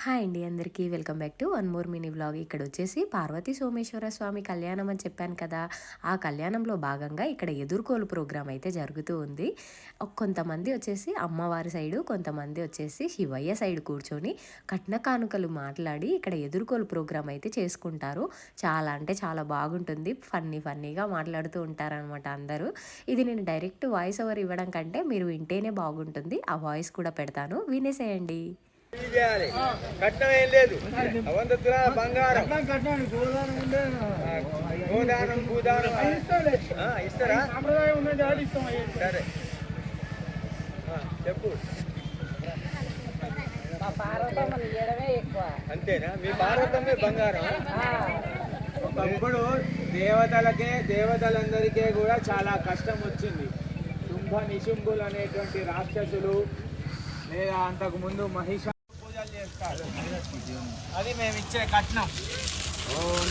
Hi అండి అందరికీ welcome back to one more mini vlog. ఇక్కడ వచ్చేసి పార్వతీ సోమేశ్వర స్వామి కళ్యాణం అని చెప్పాను కదా. ఆ కళ్యాణంలో భాగంగా ఇక్కడ ఎదుర్కోలు ప్రోగ్రాం అయితే జరుగుతూ ఉంది. కొంతమంది వచ్చేసి అమ్మవారి సైడు, కొంతమంది వచ్చేసి శివయ్య సైడ్ కూర్చొని కట్న కానుకలు మాట్లాడి ఇక్కడ ఎదుర్కోలు ప్రోగ్రాం అయితే చేసుకుంటారు. చాలా అంటే చాలా బాగుంటుంది. ఫన్నీగా మాట్లాడుతూ ఉంటారనమాట అందరూ. ఇది నేను డైరెక్ట్ వాయిస్ ఓవర్ ఇవ్వడం కంటే మీరు వింటేనే బాగుంటుంది. ఆ వాయిస్ కూడా పెడతాను, వినేసేయండి. కట్నం ఏం లేదు, 100 తులాల బంగారం, గోదానం భూదానం ఇస్తారా? సరే చెప్పు. అంతేనా? మీ పార్వతమ్మే బంగారం. ఒకప్పుడు దేవతలందరికీ కూడా చాలా కష్టం వచ్చింది. శుంభ నిశుంభులు అనేటువంటి రాక్షసులు, లేదా అంతకు ముందు మహిష పూజలు చేస్తారు. అది మేము ఇచ్చే కట్నం. ఓం